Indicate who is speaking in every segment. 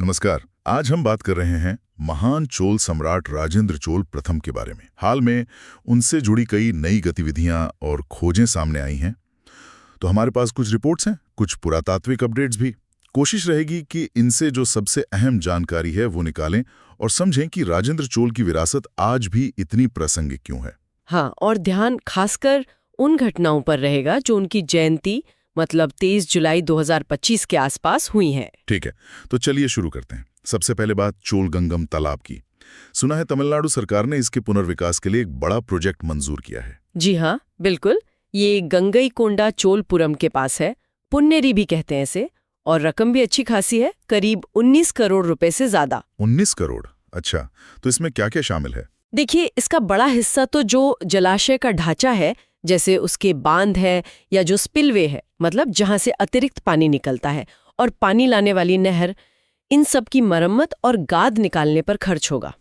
Speaker 1: नमस्कार। आज हम बात कर रहे हैं महान चोल सम्राट राजेंद्र चोल प्रथम के बारे में। हाल में उनसे जुड़ी कई नई गतिविधियां और खोजें सामने आई हैं। तो हमारे पास कुछ रिपोर्ट्स हैं, कुछ पुरातात्विक अपडेट्स भी। कोशिश रहेगी कि इनसे जो सबसे अहम जानकारी है वो निकालें और समझें कि राजेंद्र चोल की विरासत आज भी इतनी प्रासंगिक क्यों है।
Speaker 2: हाँ, और ध्यान खासकर उन घटनाओं पर रहेगा जो उनकी जयंती मतलब 23 जुलाई 2025 के आसपास हुई हैं।
Speaker 1: ठीक है, तो चलिए शुरू करते हैं। सबसे पहले बात चोलगंगम तालाब की। सुना है तमिलनाडु सरकार ने इसके पुनर्विकास के लिए एक बड़ा प्रोजेक्ट मंजूर किया है।
Speaker 2: जी हाँ, बिल्कुल। ये गंगईकोंडा चोलपुरम के पास है, पुन्नेरी भी कहते हैं इसे, और रकम भी अच्छी खासी है, करीब 19 करोड़ रुपए से ज्यादा।
Speaker 1: 19 करोड़? अच्छा, तो इसमें क्या क्या शामिल है?
Speaker 2: देखिए, इसका बड़ा हिस्सा तो जो जलाशय का ढांचा है, जैसे उसके बांध है या जो स्पिलवे है, मतलब जहां से अतिरिक्त पानी निकलता है, और पानी लाने वाली नहर, इन सब की मरम्मत और गाद निकालने पर खर्च होगा।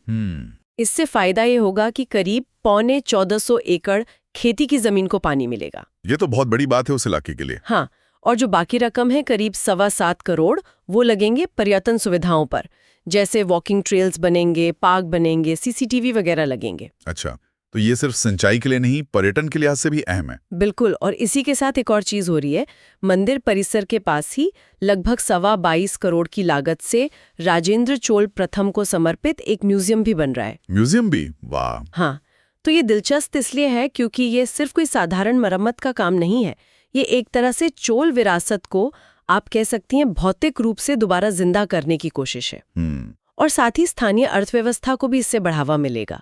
Speaker 2: इससे फायदा ये होगा कि करीब 1450 एकड़ खेती की जमीन को पानी मिलेगा।
Speaker 1: ये तो बहुत बड़ी बात है उस इलाके के लिए।
Speaker 2: हाँ, और जो बाकी रकम है करीब 7.25 करोड़, वो लगेंगे पर्यटन सुविधाओं पर, जैसे वॉकिंग ट्रेल्स बनेंगे, पार्क बनेंगे, सीसीटीवी वगैरह लगेंगे।
Speaker 1: अच्छा, तो ये सिर्फ सिंचाई के लिए नहीं, पर्यटन के लिहाज से भी अहम है।
Speaker 2: बिल्कुल, और इसी के साथ एक और चीज हो रही है। मंदिर परिसर के पास ही लगभग 22 करोड़ की लागत से राजेंद्र चोल प्रथम को समर्पित एक म्यूजियम भी बन रहा है।
Speaker 1: म्यूजियम भी? वाह।
Speaker 2: हाँ, तो ये दिलचस्प इसलिए है क्योंकि ये सिर्फ कोई साधारण मरम्मत का काम नहीं है। ये एक तरह से चोल विरासत को, आप कह सकती हैं, भौतिक रूप से दोबारा जिंदा करने की कोशिश है। और साथ ही स्थानीय अर्थव्यवस्था को भी इससे बढ़ावा मिलेगा।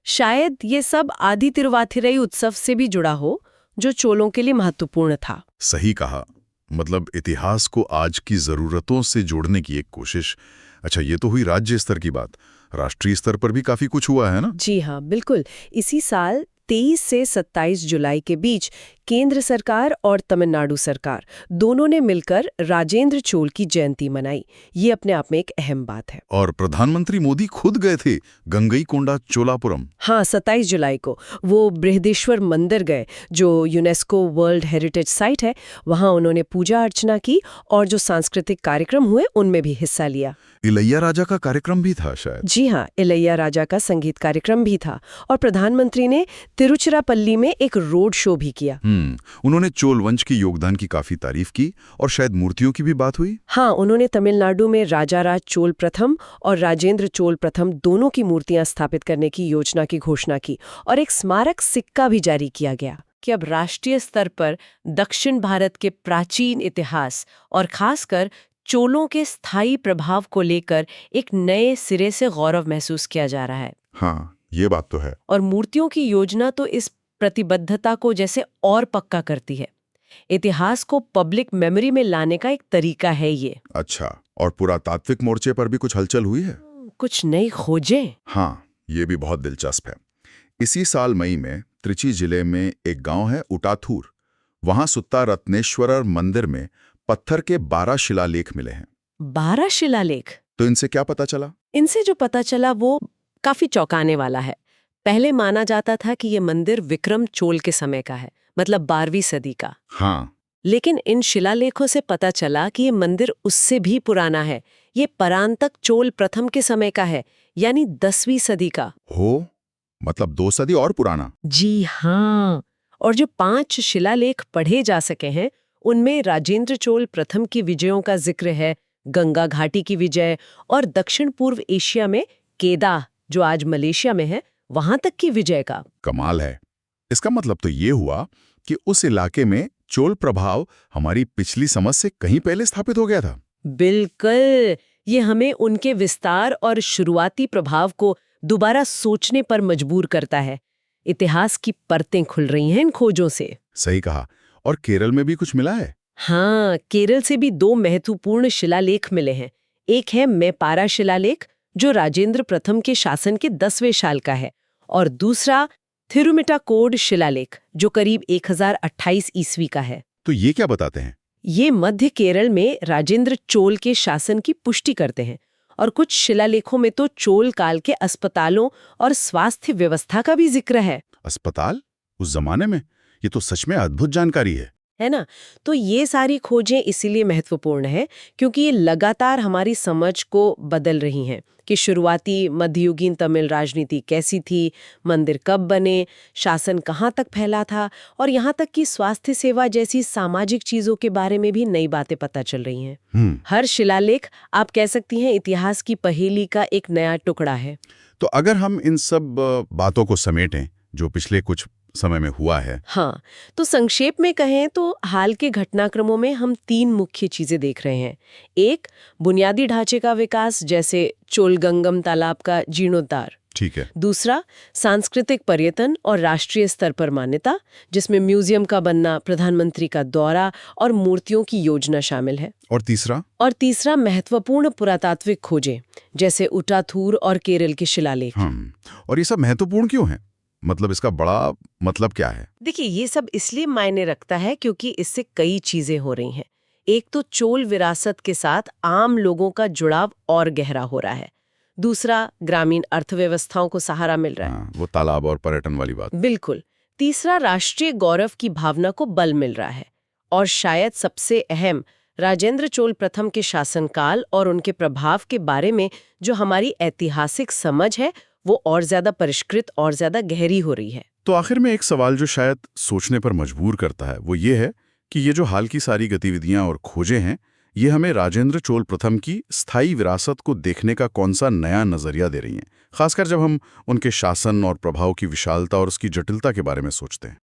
Speaker 2: शायद ये सब आदि तिरुवाथिरई उत्सव से भी जुड़ा हो, जो चोलों के लिए महत्वपूर्ण था।
Speaker 1: सही कहा, मतलब इतिहास को आज की जरूरतों से जोड़ने की एक कोशिश। अच्छा, ये तो हुई राज्य स्तर की बात। राष्ट्रीय स्तर पर भी काफी कुछ हुआ है ना?
Speaker 2: जी हाँ, बिल्कुल। इसी साल 23 से 27 जुलाई के बीच केंद्र सरकार और तमिलनाडु सरकार दोनों ने मिलकर राजेंद्र चोल की जयंती मनाई। ये अपने आप में एक अहम बात है।
Speaker 1: और प्रधानमंत्री मोदी खुद गए थे गंगईकोंडा चोलापुरम।
Speaker 2: हाँ, 27 जुलाई को वो बृहदेश्वर मंदिर गए, जो यूनेस्को वर्ल्ड हेरिटेज साइट है। वहाँ उन्होंने पूजा अर्चना की और जो सांस्कृतिक कार्यक्रम हुए उनमें भी हिस्सा लिया।
Speaker 1: इलैया राजा का कार्यक्रम भी था शायद।
Speaker 2: जी हाँ, इलैया राजा का संगीत कार्यक्रम भी था। और प्रधानमंत्री ने तिरुचिरापल्ली में एक रोड शो भी किया।
Speaker 1: उन्होंने चोल वंश की योगदान की काफी तारीफ की और शायद मूर्तियों की भी बात हुई।
Speaker 2: हाँ, उन्होंने तमिलनाडु में राजाराज चोल प्रथम और राजेंद्र चोल प्रथम दोनों की मूर्तियां स्थापित करने की योजना की घोषणा की, और एक स्मारक सिक्का भी जारी किया गया कि अब राष्ट्रीय स्तर पर दक्षिण भारत के प्राचीन इतिहास और खासकर चोलों के स्थायी प्रभाव को लेकर एक नए सिरे से गौरव महसूस किया जा रहा है।
Speaker 1: हाँ, ये बात तो है।
Speaker 2: और मूर्तियों की योजना तो इस प्रतिबद्धता को जैसे और पक्का करती है। इतिहास को पब्लिक मेमोरी में लाने का एक तरीका है ये।
Speaker 1: अच्छा, और पुरातात्विक मोर्चे पर भी कुछ हलचल हुई है?
Speaker 2: कुछ नई खोजें?
Speaker 1: हाँ, ये भी बहुत दिलचस्प है। इसी साल मई में त्रिची जिले में एक गांव है उटाथूर। वहां सुत्ता रत्नेश्वरर मंदिर में पत्थर के 12 शिलालेख मिले हैं।
Speaker 2: 12 शिलालेख?
Speaker 1: तो इनसे क्या पता चला?
Speaker 2: इनसे जो पता चला वो काफी चौंकाने वाला है। पहले माना जाता था कि ये मंदिर विक्रम चोल के समय का है, मतलब 12वीं सदी का।
Speaker 1: हाँ,
Speaker 2: लेकिन इन शिलालेखों से पता चला कि ये मंदिर उससे भी पुराना है। ये परांतक चोल प्रथम के समय का है, यानी 10वीं सदी का।
Speaker 1: हो, मतलब 2 सदी और पुराना।
Speaker 2: जी हाँ, और जो 5 शिलालेख पढ़े जा सके हैं, उनमें राजेंद्र चोल प्रथम की विजयों का जिक्र है, गंगा घाटी की विजय, और दक्षिण पूर्व एशिया में केदाह, जो आज मलेशिया में है, वहां तक की विजय का।
Speaker 1: कमाल है। इसका मतलब तो ये हुआ कि उस इलाके में चोल प्रभाव हमारी पिछली समझ से कहीं पहले स्थापित हो गया था।
Speaker 2: बिल्कुल, ये हमें उनके विस्तार और शुरुआती प्रभाव को दोबारा सोचने पर मजबूर करता है। इतिहास की परतें खुल रही हैं इन खोजों से।
Speaker 1: सही कहा। और केरल में भी कुछ मिला है?
Speaker 2: हाँ, केरल से भी 2 महत्वपूर्ण शिलालेख मिले हैं। एक है मेपारा शिलालेख, जो राजेंद्र प्रथम के शासन के 10वें साल का है, और दूसरा थिरुमिटाकोड शिलालेख, जो करीब 1028 ईस्वी का है।
Speaker 1: तो ये क्या बताते हैं?
Speaker 2: ये मध्य केरल में राजेंद्र चोल के शासन की पुष्टि करते हैं, और कुछ शिलालेखों में तो चोल काल के अस्पतालों और स्वास्थ्य व्यवस्था का भी जिक्र है।
Speaker 1: अस्पताल? उस जमाने में? ये तो सच में अद्भुत जानकारी है।
Speaker 2: है ना? तो ये सारी खोजें इसीलिए महत्वपूर्ण है क्योंकि ये लगातार हमारी समझ को बदल रही हैं कि शुरुआती मध्ययुगीन तमिल राजनीति कैसी थी, मंदिर कब बने, शासन कहाँ तक फैला था और यहाँ तक कि स्वास्थ्य सेवा जैसी सामाजिक चीजों के बारे में भी नई बातें पता चल रही हैं। हर शिलालेख आप कह सकती हैं इतिहास की पहेली का एक नया टुकड़ा है।
Speaker 3: तो अगर हम इन सब बातों को समेटें जो पिछले कुछ समय में हुआ है।
Speaker 2: हाँ, तो संक्षेप में कहें तो हाल के घटनाक्रमों में हम 3 मुख्य चीजें देख रहे हैं। एक, बुनियादी ढांचे का विकास जैसे चोलगंगम तालाब का जीर्णोद्धार।
Speaker 3: ठीक है।
Speaker 2: दूसरा, सांस्कृतिक पर्यटन और राष्ट्रीय स्तर पर मान्यता, जिसमें म्यूजियम का बनना, प्रधानमंत्री का दौरा और मूर्तियों की योजना शामिल है।
Speaker 3: और तीसरा
Speaker 2: महत्वपूर्ण पुरातात्विक खोजें जैसे उटाथूर और केरल के शिलालेख।
Speaker 3: और ये सब महत्वपूर्ण क्यों है? मतलब इसका बड़ा मतलब क्या है?
Speaker 2: देखिए, ये सब इसलिए मायने रखता है क्योंकि इससे कई चीजें हो रही हैं। एक तो चोल विरासत के साथ आम लोगों का जुड़ाव और गहरा हो रहा है। दूसरा, ग्रामीण अर्थव्यवस्थाओं को सहारा मिल रहा है।
Speaker 3: वो तालाब और पर्यटन वाली बात।
Speaker 2: बिल्कुल। तीसरा, राष्ट्रीय गौरव की भावना को बल मिल रहा है। और शायद सबसे अहम, राजेंद्र चोल प्रथम के शासनकाल और उनके प्रभाव के बारे में जो हमारी ऐतिहासिक समझ है वो और ज्यादा परिष्कृत और ज्यादा गहरी हो रही है।
Speaker 3: तो आखिर में एक सवाल जो शायद सोचने पर मजबूर करता है वो ये है कि ये जो हाल की सारी गतिविधियां और खोजें हैं, ये हमें राजेंद्र चोल प्रथम की स्थायी विरासत को देखने का कौन सा नया नजरिया दे रही हैं, खासकर जब हम उनके शासन और प्रभाव की विशालता और उसकी जटिलता के बारे में सोचते हैं।